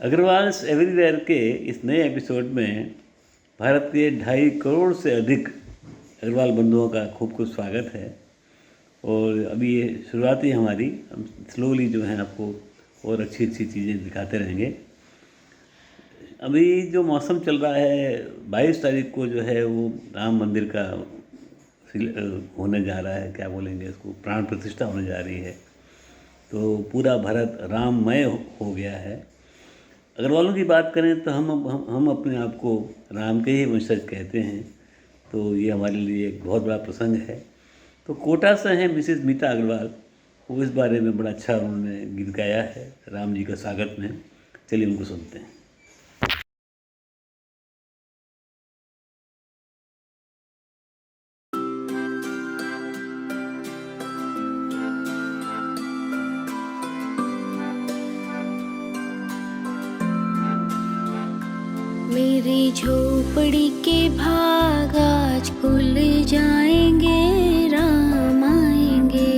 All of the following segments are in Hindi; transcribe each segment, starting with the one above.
अग्रवाल्स एवरीवेयर के इस नए एपिसोड में भारत के 2.5 करोड़ से अधिक अग्रवाल बंधुओं का खूब खूब स्वागत है। और अभी ये शुरुआत ही हमारी, हम स्लोली जो है आपको और अच्छी अच्छी चीज़ें दिखाते रहेंगे। अभी जो मौसम चल रहा है, 22 तारीख को जो है वो राम मंदिर का होने जा रहा है, क्या बोलेंगे इसको, प्राण प्रतिष्ठा होने जा रही है। तो पूरा भारत राममय हो गया है। अग्रवालों की बात करें तो हम अपने आप को राम के ही वंशज कहते हैं, तो ये हमारे लिए एक बहुत बड़ा प्रसंग है। तो कोटा से हैं मिसेस मीता अग्रवाल, वो इस बारे में बड़ा अच्छा उन्होंने गीत गाया है राम जी का स्वागत में। चलिए उनको सुनते हैं। मेरी झोपड़ी के भाग आज खुल जाएंगे, राम आएंगे।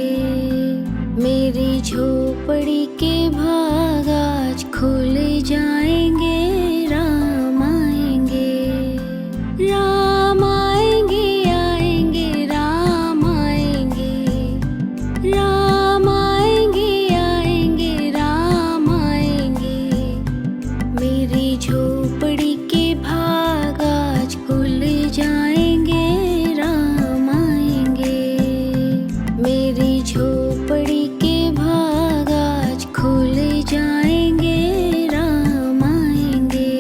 मेरी झोपड़ी के भाग आज खुल जाएंगे, राम आएंगे। राम आएंगे, आएंगे, राम आएंगे। राम आएंगे, आएंगे, राम आएंगे। मेरी झोपड़ी के भाग आज खुल जाएंगे, राम आएंगे। मेरी झोपड़ी के भाग आज खुल जाएंगे, राम आएंगे।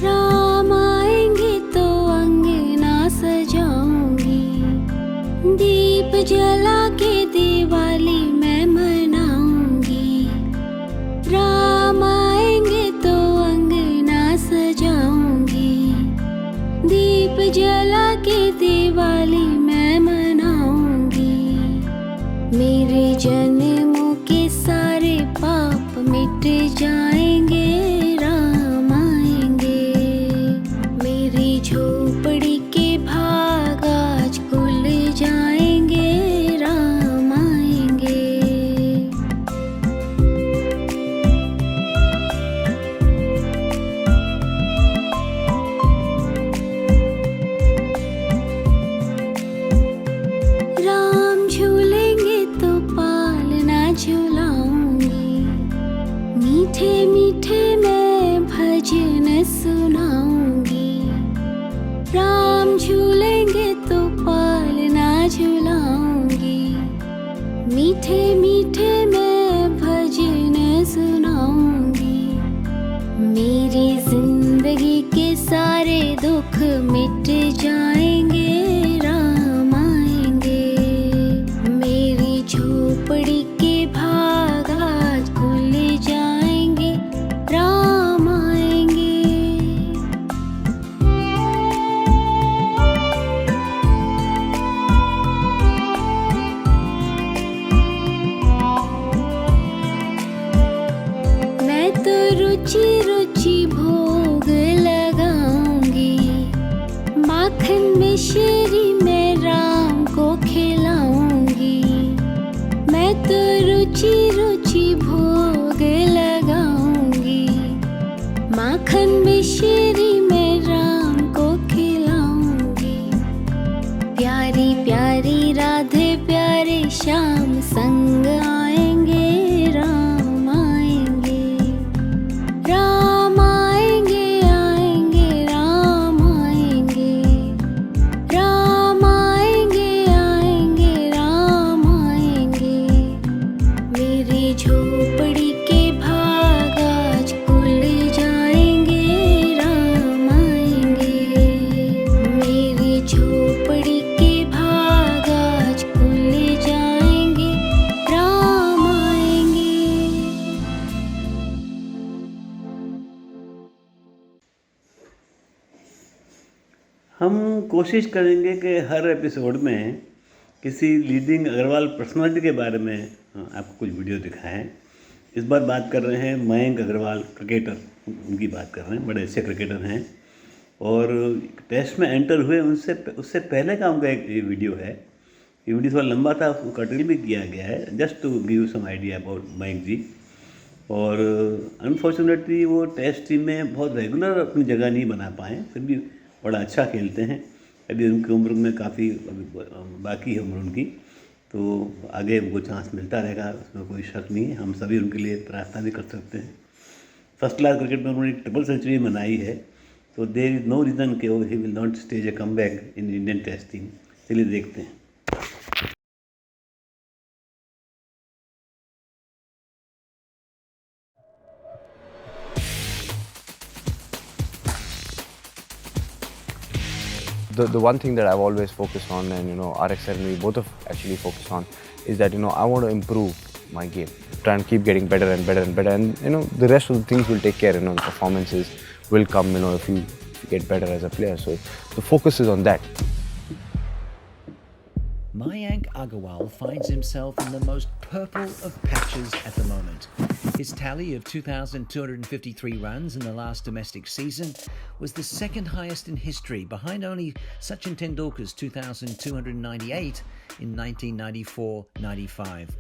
राम आएंगे तो अंगना सजाऊंगी, दीप जला के दिवाली मैं मनाऊंगी। राम आएंगे तो अंगना सजाऊंगी, दीप जला के दिवाली मैं मनाऊंगी। मेरे जन्मों के सारे पाप मिट जाएंगे, राम आएंगे। मेरी झोपड़ी के भाग आज खुल जाएंगे, राम आएंगे। राम झूलेंगे तो पालना झूलाऊंगी, मीठे मीठे मैं भजन सुनाऊंगी। राम झूलेंगे तो पालना झूलाऊंगी, मीठे मीठे मैं भजन सुनाऊंगी। मेरी जिंदगी के सारे दुख मिट जाएंगे, राम आएंगे। मेरी झोपड़ी के भाग आज खुल जाएंगे, राम आएंगे। मैं तो रुचि रुचि भोग लगाऊंगी, माखन मिश्री मैं राम को खिलाऊंगी। मैं तो रुचि रुचि भोग लगाऊंगी, माखन मिश्री मैं राम को खिलाऊंगी। प्यारी प्यारी राधे प्यारे श्याम संग आएंगे, राम आएंगे। राम आएंगे, आएंगे, राम आएंगे। राम आएंगे, आएंगे, राम आएंगे। मेरी झोपड़ी के भाग आज खुल जाएंगे, राम आएंगे। मेरी झोपड़ी के भाग आज खुल जाएंगे, राम आएंगे। हम कोशिश करेंगे कि हर एपिसोड में किसी लीडिंग अग्रवाल पर्सनालिटी के बारे में आपको कुछ वीडियो दिखाएं। इस बार बात कर रहे हैं मयंक अग्रवाल, क्रिकेटर, उनकी बात कर रहे हैं। बड़े अच्छे क्रिकेटर हैं। और टेस्ट में एंटर हुए उससे पहले का उनका एक वीडियो है। ये वीडियो थोड़ा लंबा था, उसको कटिंग भी किया गया है, just to give some idea about Mayank ji. और अनफॉर्चुनेटली वो टेस्ट टीम में बहुत रेगुलर अपनी जगह नहीं बना पाए, फिर भी बड़ा अच्छा खेलते हैं। अभी उनकी उम्र में काफ़ी बाकी है उम्र उनकी, तो आगे उनको चांस मिलता रहेगा, उसमें कोई शक नहीं है। हम सभी उनके लिए प्रार्थना भी कर सकते हैं। फर्स्ट क्लास क्रिकेट में उन्होंने ट्रिपल सेंचुरी बनाई है, तो देयर इज़ नो रीज़न कि he will not stage a comeback in Indian test team. चलिए देखते हैं। The one thing that I've always focused on, and RX and me both have actually focused on, is that I want to improve my game, try and keep getting better and better and better, and the rest of the things will take care. The performances will come, if you get better as a player. So the focus is on that. Mayank Agarwal finds himself in the most purple of patches at the moment. His tally of 2,253 runs in the last domestic season was the second highest in history, behind only Sachin Tendulkar's 2,298 in 1994-95.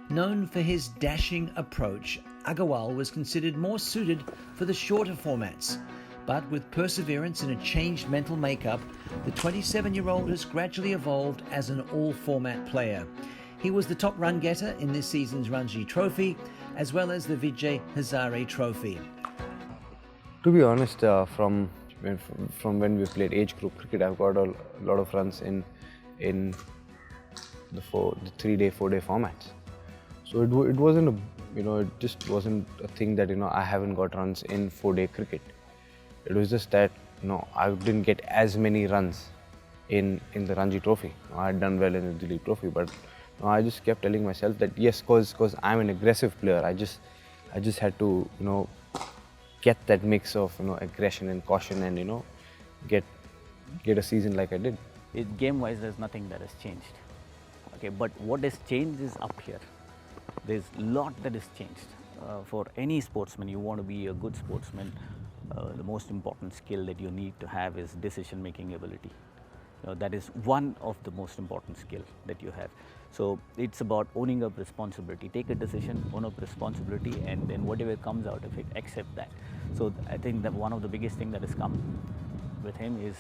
Known for his dashing approach, Agarwal was considered more suited for the shorter formats. But with perseverance and a changed mental makeup, the 27-year-old has gradually evolved as an all-format player. He was the top run getter in this season's Ranji Trophy, as well as the Vijay Hazare Trophy. To be honest, from when we played age group cricket, I've got a lot of runs in the 3-day, 4-day formats. So it wasn't it just wasn't a thing that I haven't got runs in 4-day cricket. It was just that I didn't get as many runs in the Ranji Trophy. I had done well in the Dilip Trophy, but I just kept telling myself that yes, cause I'm an aggressive player. I just had to get that mix of aggression and caution, and get a season like I did. Game-wise, there's nothing that has changed. Okay, but what has changed is up here. There's a lot that has changed. For any sportsman, you want to be a good sportsman, the most important skill that you need to have is decision-making ability. That is one of the most important skill that you have. So it's about owning up responsibility. Take a decision, own up responsibility, and then whatever comes out of it, accept that. So I think that one of the biggest thing that has come with him is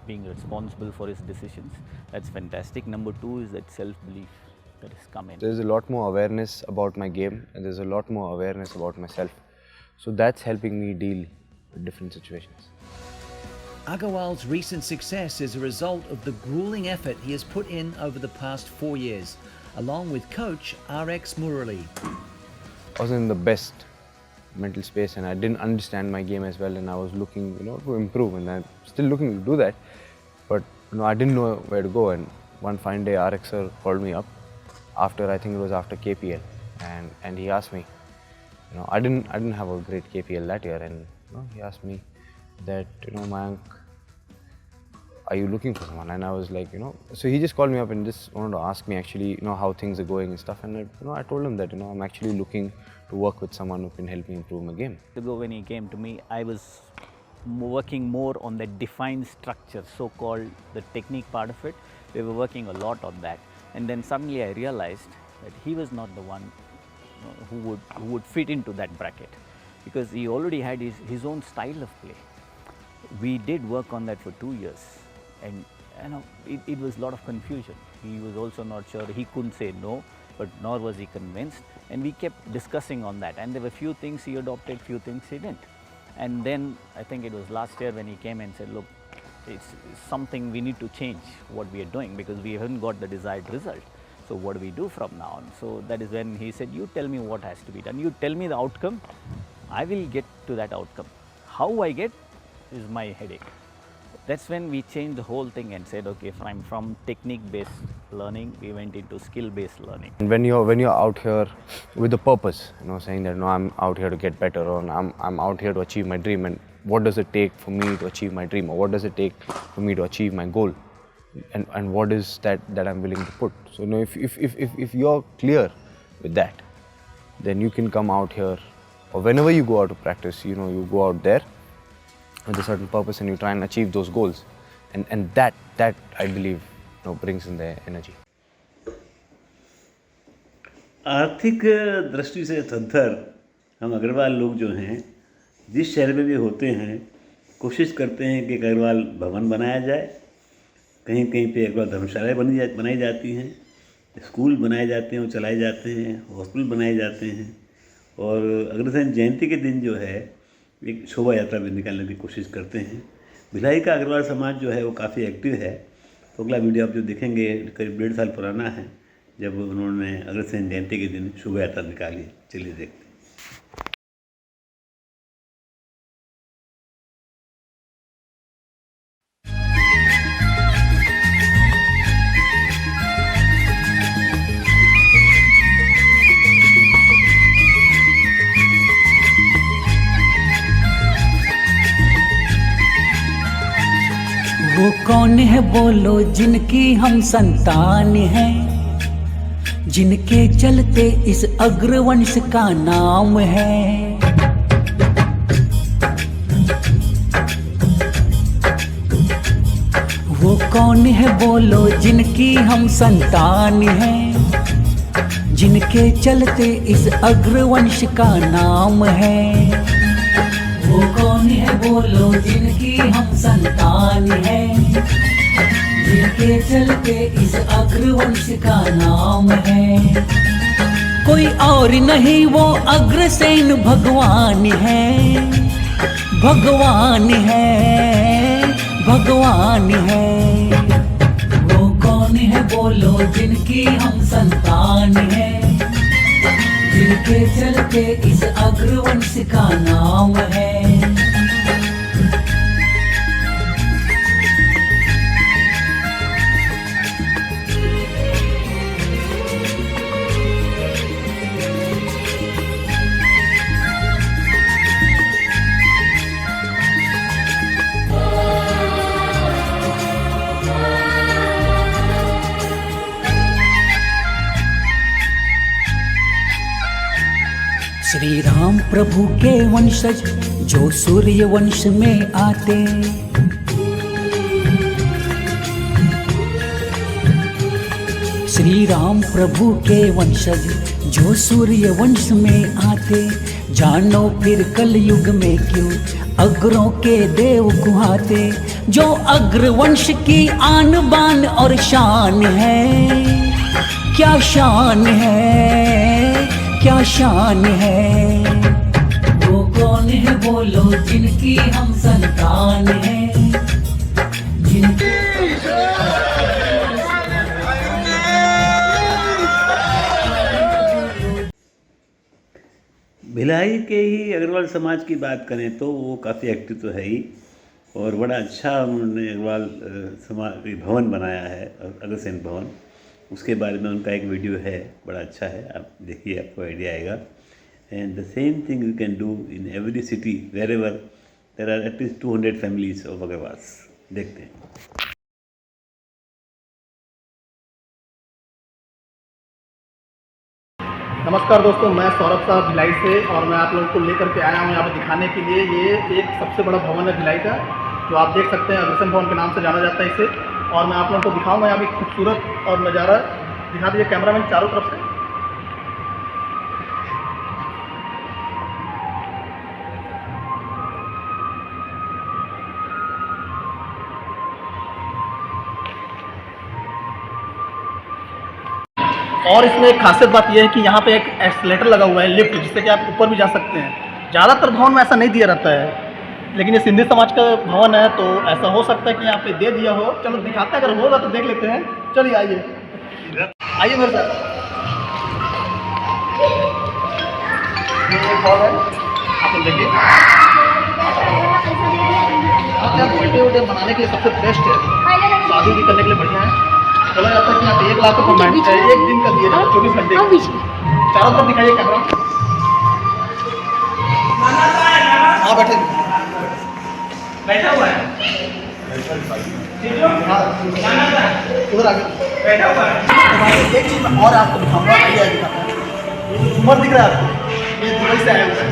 being responsible for his decisions. That's fantastic. Number two is that self-belief that has come in. There's a lot more awareness about my game, and there's a lot more awareness about myself. So that's helping me deal with different situations. Agarwal's recent success is a result of the grueling effort he has put in over the past 4 years, along with coach RX Murali. I was in the best mental space, and I didn't understand my game as well, and I was looking to improve, and I'm still looking to do that, but I didn't know where to go. And one fine day RX sir called me up after, I think it was after KPL, and he asked me, I didn't have a great KPL that year, and he asked me that, Mayank, are you looking for someone? And I was like, so he just called me up and just wanted to ask me actually, how things are going and stuff. And I told him that, I'm actually looking to work with someone who can help me improve my game. When he came to me, I was working more on the defined structure, so-called the technique part of it. We were working a lot on that. And then suddenly I realized that he was not the one who would fit into that bracket, because he already had his own style of play. We did work on that for 2 years, and it was a lot of confusion. He was also not sure. He couldn't say no, but nor was he convinced. And we kept discussing on that. And there were few things he adopted, few things he didn't. And then I think it was last year when he came and said, look, it's something we need to change what we are doing, because we haven't got the desired result. So what do we do from now on? So that is when he said, you tell me what has to be done. You tell me the outcome. I will get to that outcome. How I get is my headache. That's when we changed the whole thing and said, okay, from technique-based learning, we went into skill-based learning. And when you're out here with a purpose, saying that I'm out here to get better, or I'm out here to achieve my dream, and what does it take for me to achieve my dream, or what does it take for me to achieve my goal, and what is that I'm willing to put. So if you're clear with that, then you can come out here, or whenever you go out to practice, you go out there with a certain purpose and you try and achieve those goals. And that I believe brings in their energy. आर्थिक दृष्टि से सद्धर हम अग्रवाल लोग जो हैं, जिस शहर में भी होते हैं, कोशिश करते हैं कि एक अग्रवाल भवन बनाया जाए। कहीं कहीं पे अग्रवाल धर्मशालाएँ बनाई जाती हैं, स्कूल बनाए जाते हैं और चलाए जाते हैं, हॉस्पिटल बनाए जाते हैं। और अग्रसेन जयंती के दिन जो है एक शोभा यात्रा भी निकालने की कोशिश करते हैं। भिलाई का अग्रवाल समाज जो है वो काफ़ी एक्टिव है। तो अगला वीडियो आप जो देखेंगे करीब 1.5 साल पुराना है, जब उन्होंने अग्रसेन जयंती के दिन शोभा यात्रा निकाली। चलिए देखते हैं। वो कौन है बोलो जिनकी हम संतान हैं, जिनके चलते इस अग्रवंश का नाम है। वो कौन है बोलो जिनकी हम संतान हैं, जिनके चलते इस अग्रवंश का नाम है। वो कौन है बोलो जिनकी हम संतान हैं, जिनके चलते इस अग्रवंश का नाम है। कोई और नहीं वो अग्रसेन भगवान है, भगवान है, भगवान है। वो कौन है बोलो जिनकी हम संतान हैं, जिनके चलते इस अग्रवंश का नाम है। श्री राम प्रभु के वंशज जो सूर्य वंश में आते, श्री राम प्रभु के वंशज जो सूर्य वंश में आते। जानो फिर कलयुग में क्यों अग्रों के देव कुहाते, जो अग्रवंश की आन बान और शान है। क्या शान है, क्या शान है। वो कौन है बोलो जिनकी हम संतान हैं, जिनकी भिलाई के ही अग्रवाल समाज की बात करें तो वो काफ़ी एक्टिव तो है ही, और बड़ा अच्छा उन्होंने अग्रवाल समाज भवन बनाया है, अग्रसेन भवन। उसके बारे में उनका एक वीडियो है, बड़ा अच्छा है, आप देखिए, आपको आइडिया आएगा। And the same thing you can do in every city wherever there are at least 200 families of Agarwals. देखते हैं। नमस्कार दोस्तों, मैं सौरभ साहब भिलाई से, और मैं आप लोगों को लेकर के आया हूँ यहाँ पर दिखाने के लिए। ये एक सबसे बड़ा भवन है भिलाई का, जो आप देख सकते हैं, अग्रसेन भवन के नाम से जाना जाता है इसे। और मैं आप लोगों को दिखाऊंगा यहाँ पे खूबसूरत और नज़ारा। दिखा दीजिए कैमरामैन चारों तरफ से। और इसमें एक खासियत बात यह है कि यहाँ पे एक एक्सीलेटर लगा हुआ है, लिफ्ट, जिससे कि आप ऊपर भी जा सकते हैं। ज़्यादातर भवन में ऐसा नहीं दिया रहता है, लेकिन ये सिंधी समाज का भवन है तो ऐसा हो सकता है कि यहाँ पे दे दिया हो। चलो दिखाते हैं, अगर होगा तो देख लेते हैं। चलिए आइए, आइए मेरे साथ। ये एक हॉल है, आप देखिए। बर्थडे वोटे बनाने के लिए सबसे बेस्ट है, शादी भी करने के लिए बढ़िया है। बोला जाता है कि यहाँ पे 1 लाख रुपये एक दिन का दिए जाते, 24 घंटे। चारों तरफ दिखाइए कैमरा। हाँ बैठे, बैठा हुआ है, उधर आगे बैठा हुआ है। एक चीज़ मैं और आपको दिखाऊंगा, आइए दिखाता हूँ। झूमर दिख रहा है आपको, ये दुबई से आया हुआ है।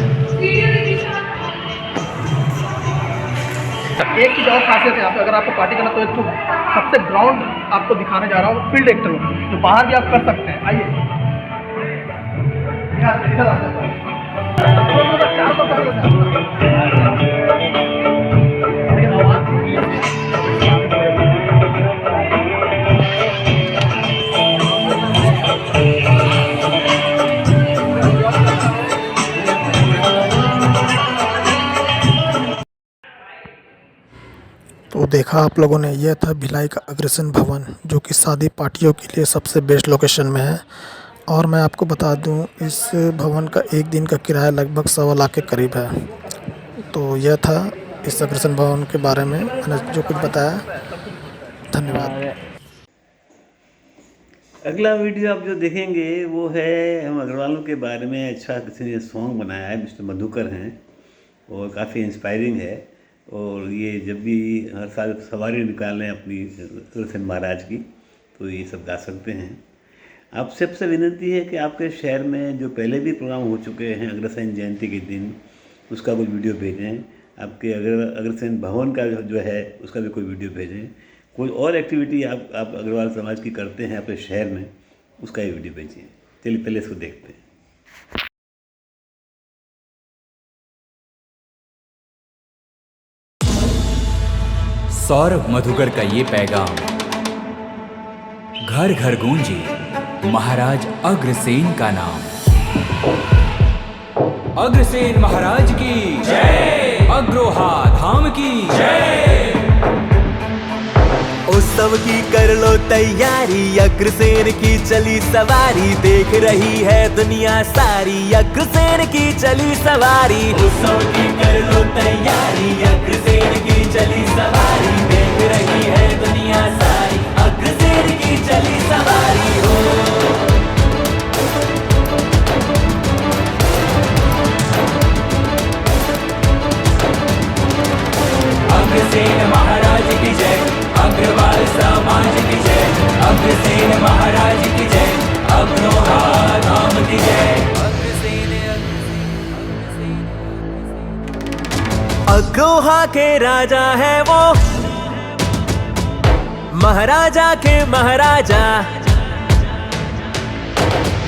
एक चीज़ और खासियत है यहाँ पे, अगर आपको पार्टी करना तो एक तो सबसे ग्राउंड आपको दिखाने जा रहा हूँ, फील्ड एक्टर हूँ, जो बाहर भी आप कर सकते हैं। आइए इधर आ जाओ। तो देखा आप लोगों ने, यह था भिलाई का अग्रसेन भवन, जो कि शादी पार्टियों के लिए सबसे बेस्ट लोकेशन में है। और मैं आपको बता दूं, इस भवन का एक दिन का किराया लगभग 1.25 लाख के करीब है। तो यह था इस अग्रसेन भवन के बारे में मैंने जो कुछ बताया। धन्यवाद। अगला वीडियो आप जो देखेंगे वो है हम अग्रवालों के बारे में। अच्छा किसी ने सॉन्ग बनाया है, मिस्टर मधुकर हैं, और काफ़ी इंस्पायरिंग है। और ये जब भी हर साल सवारी निकालें अपनी अग्रसेन महाराज की, तो ये सब गा सकते हैं। आप सबसे विनती है कि आपके शहर में जो पहले भी प्रोग्राम हो चुके हैं अग्रसेन जयंती के दिन, उसका कोई वीडियो भेजें। आपके अग्रसेन भवन का जो है उसका भी कोई वीडियो भेजें। कोई और एक्टिविटी आप अग्रवाल समाज की करते हैं अपने शहर में, उसका ही वीडियो भेजिए। चलिए पहले इसको देखते हैं। सौरभ मधुकर का ये पैगाम घर घर गूंजे महाराज अग्रसेन का नाम। अग्रसेन महाराज की जय, अग्रोहा धाम की जय। उत्सव की कर लो तैयारी, अग्रसेन की चली सवारी, देख रही है दुनिया सारी, अग्रसेन की चली सवारी। उत्सव की कर लो तैयारी, अग्रसेन की चली सवारी, देख रही है दुनिया सारी, अग्रसेन की चली सवारी हो। अग्रसेन महाराज की जय, अग्रवाल समाज की जय, अग्रसेन महाराज की जय, अग्रोहा धाम की जय। अग्रोहा के राजा है वो, महाराजा के महाराजा।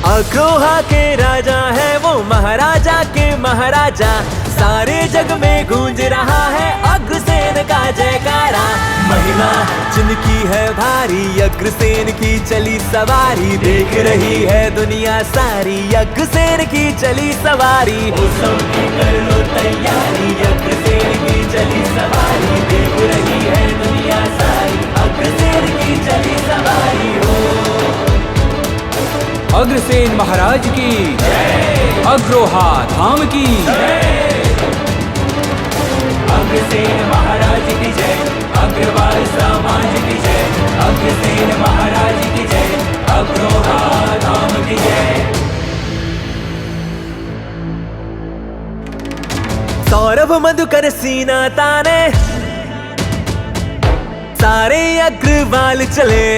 अग्रोहा के राजा है वो, महाराजा के महाराजा। सारे जग में गूंज रहा है अग्रसेन का जयकारा। महिमा जिनकी है भारी, अग्रसेन की चली सवारी, देख रही है दुनिया सारी, अग्रसेन की चली सवारी। उत्सव की कर लो तैयारी, अग्रसेन की चली सवारी, देख रही है दुनिया सारी, अग्रसेन की चली सवारी हो। अग्रसेन महाराज की जय, अग्रोहा धाम की जय। अग्रसेन महाराज की जय, अग्रवाल समाज की जय, अग्रसेन महाराज की जय, अग्रोहा धाम की जय। सौरभ मधुकर सीना ताने, सारे अग्रवाल चले।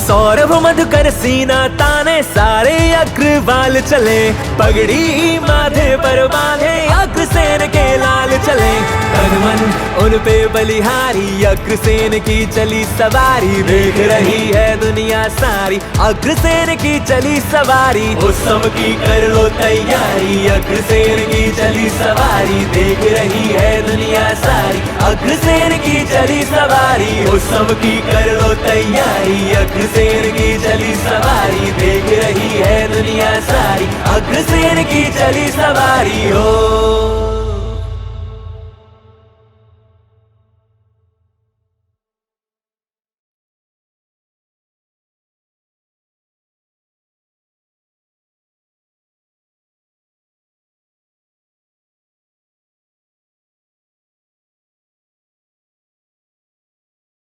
सौरभ मधुकर सीना ताने, सारे अग्रवाल चले। पगड़ी माथे पर बांधे, अग्रसेन के लाल चले। तन मन उन पे बलिहारी, अग्रसेन की चली सवारी, देख रही है दुनिया सारी, अग्रसेन की चली सवारी। उत्सव की कर लो तैयारी, अग्रसेन की चली सवारी, देख रही है दुनिया सारी, अग्रसेन की चली सवारी। उत्सव की कर लो तैयारी, अग्रसेन की चली सवारी, देख रही है दुनिया सारी, अग्रसेन की चली सवारी हो।